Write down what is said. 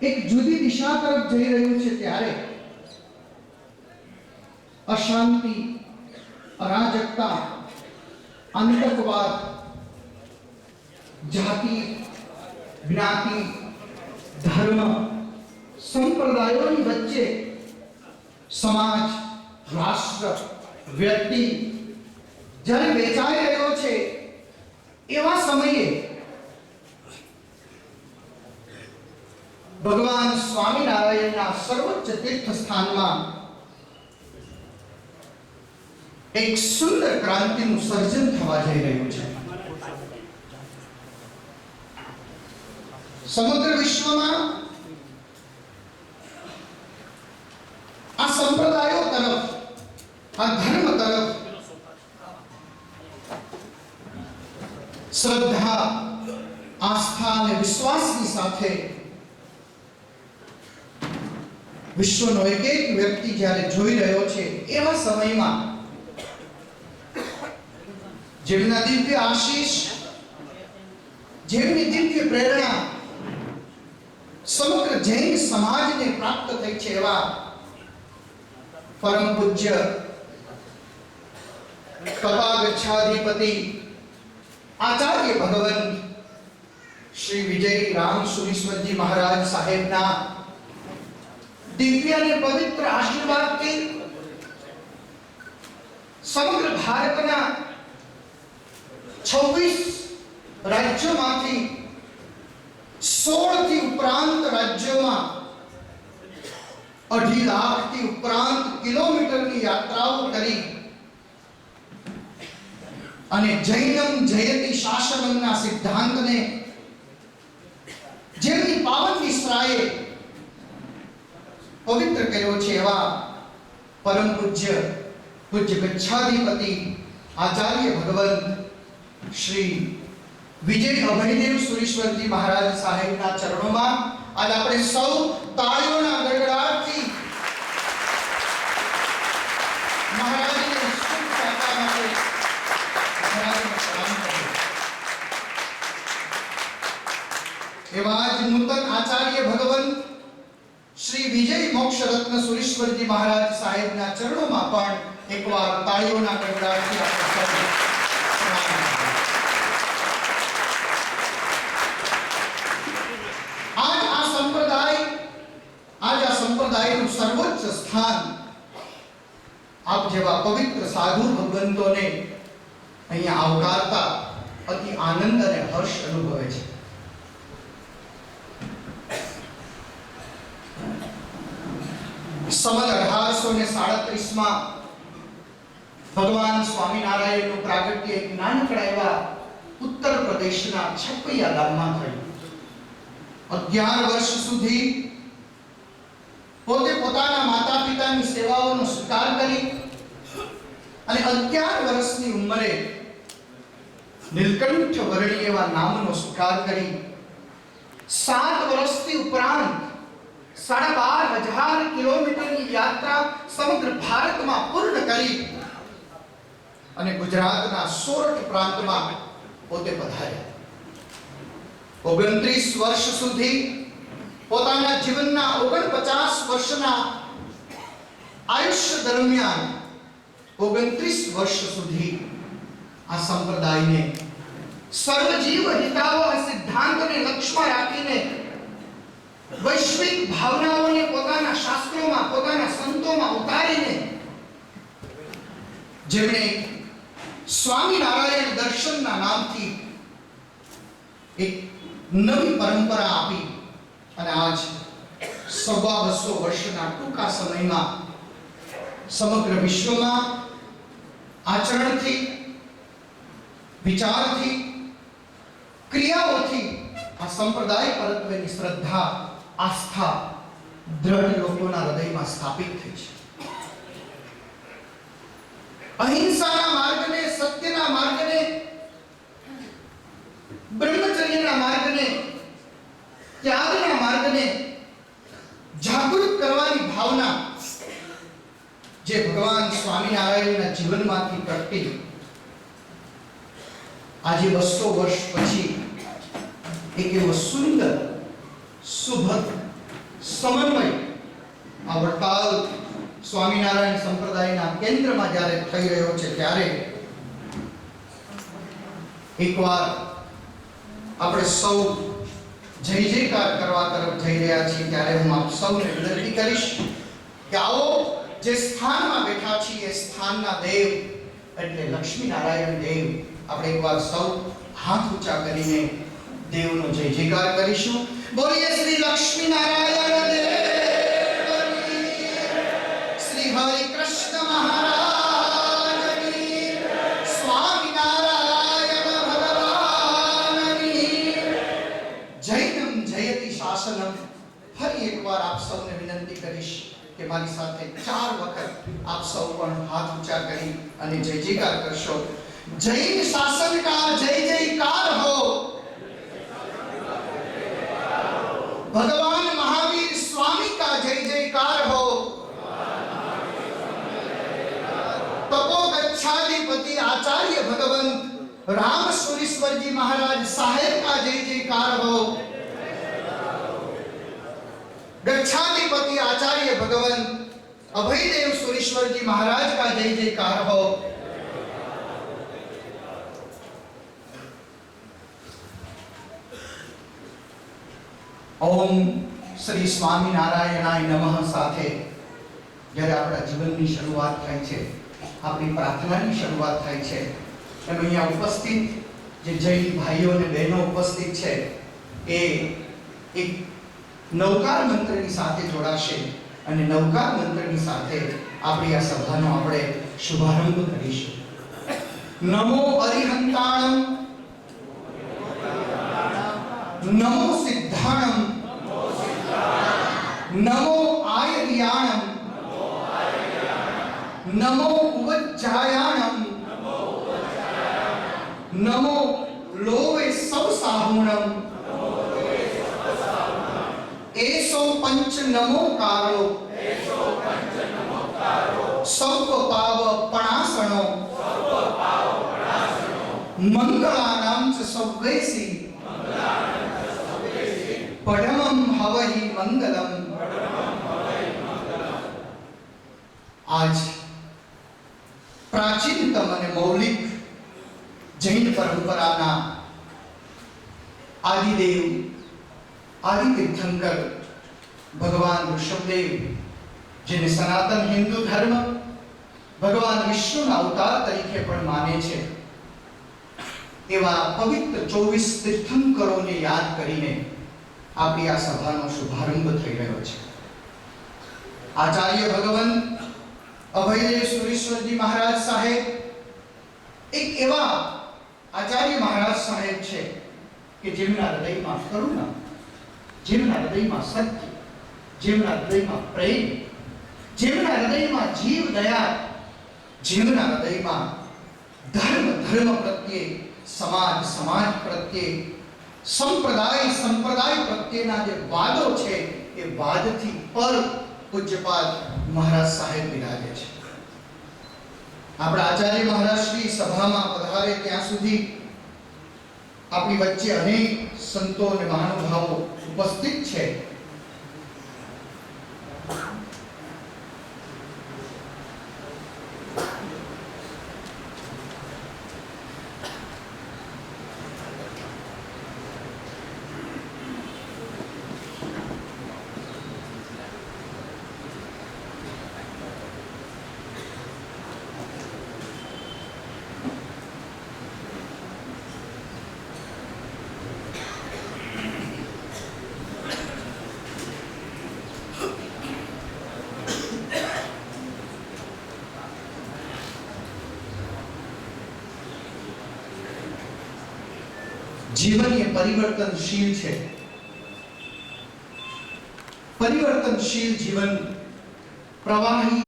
એક જુદી દિશા તરફ જઈ રહ્યું છે ત્યારે અશાંતિ, અરાજકતા, આતંકવાદ, જાતિ, જ્ઞાતિ, ધર્મ, સંપ્રદાયોની વચ્ચે સમાજ, રાષ્ટ્ર, વ્યક્તિ જ્યારે વેચાઈ રહ્યો છે એવા સમયે ભગવાન સ્વામિનારાયણના સર્વોચ્ચ તીર્થ સ્થાનમાં એક સુંદર ક્રાંતિનું સર્જન થવા જઈ રહ્યું છે. સમગ્ર વિશ્વમાં આ સંપ્રદાયો તરફ, આ ધર્મ તરફ શ્રદ્ધા, આસ્થા અને વિશ્વાસની સાથે વિશ્વનો એક એક વ્યક્તિ જ્યારે જોઈ રહ્યો છે એવા સમયમાં જેમના દિવ્ય આશીષ, જેમની દિવ્ય પ્રેરણા સમગ્ર જૈન સમાજને પ્રાપ્ત થઈ છે એવા પરમ પૂજ્ય તપાગચ્છાધિપતિ આચાર્ય ભગવાન શ્રી વિજય રામ સુરીશ્વરજી મહારાજ સાહેબના દિવ્ય અને પવિત્ર આશીર્વાદથી સમગ્ર ભારતના 26 રાજ્યોમાંથી 16 થી ઉપરાંત રાજ્યોમાં 2.5 લાખથી ઉપરાંત કિલોમીટરની યાત્રાઓ કરી અને જૈનમ જયતિ શાસનમના સિદ્ધાંતને જેમની પાવન નિશ્રાએ પવિત્ર કર્યો છે એવા પરમ પૂજ્ય ગચ્છાધિપતિ આચાર્ય ભગવાન શ્રી વિજય અભયદેવ સુરીશ્વરજી મહારાજ સાહેબના ચરણોમાં આજે આપણે સૌ તાળીઓના ગડગડાટથી મહારાજને શુભ આપવા માટે મહારાજને પ્રણામ કરીએ. એવા જ નૂતન આચાર્ય ભગવાન શ્રી વિજય મોક્ષ રત્ન સુરીશ્વરજી મહારાજ સાહેબના ચરણોમાં પણ એકવાર તાળીઓના ગડગડાટથી આપણે સૌ સંપ્રદાયનું સર્વોચ્ચ સ્થાન આપ જેવા પવિત્ર સાધુ ભગવંતોને અહીંયા આવકારતા અતિ આનંદ અને હર્ષ અનુભવે છે. સંવત 1837 માં ભગવાન સ્વામિનારાયણનું પ્રાગટ્ય એક નાનકડા એવા ઉત્તર પ્રદેશના છપૈયા ગામમાં થયું. 11 વર્ષ સુધી પોતે પોતાના માતા પિતાની સેવાઓનો સ્વીકાર કરી અને 11 વર્ષની ઉંમરે નીલકંઠ વર્ણી એવા નામનો સ્વીકાર કરી 7 વર્ષથી ઉપરાંત 12,500 કિલોમીટરની યાત્રા સમગ્ર ભારતમાં પૂર્ણ કરી અને ગુજરાતના સોરઠ પ્રાંતમાં પોતે પધાર્યા. 29 વર્ષ સુધી પોતાના જીવનના 49 વર્ષના આયુષ્ય દરમિયાન 29 વર્ષ સુધી આ સંપ્રદાયને સર્વજીવ હિતાવહ સિદ્ધાંતને લક્ષ્યમાં રાખીને વૈશ્વિક ભાવનાઓને પોતાના શાસ્ત્રોમાં, પોતાના સંતોમાં ઉતારીને જેમણે સ્વામિનારાયણ દર્શનના નામથી એક નવી પરંપરા આપી અને આજ 250 વર્ષના ટૂંકા સમયમાં સમગ્ર વિશ્વમાં આચરણથી, વિચારથી, ક્રિયાઓથી આ સંપ્રદાય પરત્વેની શ્રદ્ધા, આસ્થા દ્રઢ લોકોના હૃદયમાં સ્થાપિત થઈ છે. અહિંસાના માર્ગને, સત્યના માર્ગને, બ્રહ્મચર્યના માર્ગને, ત્યાગના માર્ગને જાગૃત કરવાની ભાવના જે ભગવાન સ્વામિનારાયણના જીવનમાંથી પ્રગટી આજે 200 વર્ષ પછી એક એવો સુંદર, સુભગ સમન્વય આ વડતાલ સ્વામિનારાયણ સંપ્રદાયના કેન્દ્રમાં જ્યારે થઈ રહ્યો છે ત્યારે એકવાર આપણે સૌ જય જયકાર કરવા તરફ જઈ રહ્યા છીએ ત્યારે હું આપ સૌને વિનંતી કરીશ કે આવો જે સ્થાનમાં બેઠા છીએ એ સ્થાનના દેવ એટલે લક્ષ્મી નારાયણ દેવ આપણે એકવાર સૌ હાથ ઊંચા કરીને દેવનો જય જયકાર કરીશું. બોલીએ શ્રી લક્ષ્મી નારાયણ દેવની, શ્રી હરિ કૃષ્ણ મહારાજની, સ્વામિનારાયણ ભગવાનની. જૈનમ જયતિ શાસનમ. ફરી એકવાર આપ સૌને વિનંતી કરીશ કે મારી સાથે 4 વખત આપ સૌ પણ હાથ ઊંચા કરી અને જય જયકાર કરશો. जैन शासन का जय जयकार हो, भगवान महावीर स्वामी का जय जयकार हो, तपोगच्छाधिपति आचार्य भगवंत राम सुरेश्वर जी महाराज साहेब का जय जयकार हो, गच्छाधिपति आचार्य भगवंत अभयदेव सुरेश्वर जी महाराज का जय जयकार हो. ओम श्री स्वामिनारायणाय नमः સાથે જ્યારે આપણા જીવનની શરૂઆત થાય છે, આપણી પ્રાર્થનાની શરૂઆત થાય છે, એમ અહીંયા ઉપસ્થિત જે જૈન ભાઈઓ અને બહેનો ઉપસ્થિત છે એ એક નવકાર મંત્રની સાથે જોડાશે અને નવકાર મંત્રની સાથે આપણી આ સભાનો આપણે શુભારંભ કરીશું. નમો અરિહંતાણમ, નમો સિદ્ધાણમ, નમો આયર્યાણમ, નમો ઉવજ્જાયાણમ, નમો લોવે સૌ સાહુણમ, એસો પંચ નમોકારો, સૌ પાવ પણાસણો, મંગળાનામ ચ સૌવેસી, પડમમ હવહિ મંગલમ. આજ પ્રાચીનતમ અને મૌલિક જૈન પરંપરાના આદિદેવ આદિ તીર્થંકર ભગવાન ઋષભદેવ, જેને સનાતન હિન્દુ ધર્મ ભગવાન વિષ્ણુના અવતાર તરીકે પણ માને છે, એવા પવિત્ર 24 તીર્થંકરોને યાદ કરીને આપણી આ સભાનો શુભારંભ થઈ રહ્યો છે. આચાર્ય ભગવંત અભયદેવ સુરેશ્વરજી મહારાજ સાહેબ એક એવા આચાર્ય મહારાજ સાહેબ છે કે જેમના હૃદયમાં કરુણા, જેમના હૃદયમાં સત્ય, જેમના હૃદયમાં પ્રેમ, જેમના હૃદયમાં જીવ દયા, જેમના હૃદયમાં ધર્મ પ્રત્યે, સમાજ પ્રત્યે, સંપ્રદાય પ્રત્યેના જે વાદો છે એ વાદથી પર પૂજ્યપાદ મહારાજ સાહેબ બિરાજે છે. આપણા આચાર્ય મહારાજ શ્રી સભામાં પધારે ત્યાં સુધી આપણી વચ્ચે અનેક સંતો અને મહાનુભાવો ઉપસ્થિત છે. જીવન એ પરિવર્તનશીલ છે. પરિવર્તનશીલ જીવન પ્રવાહી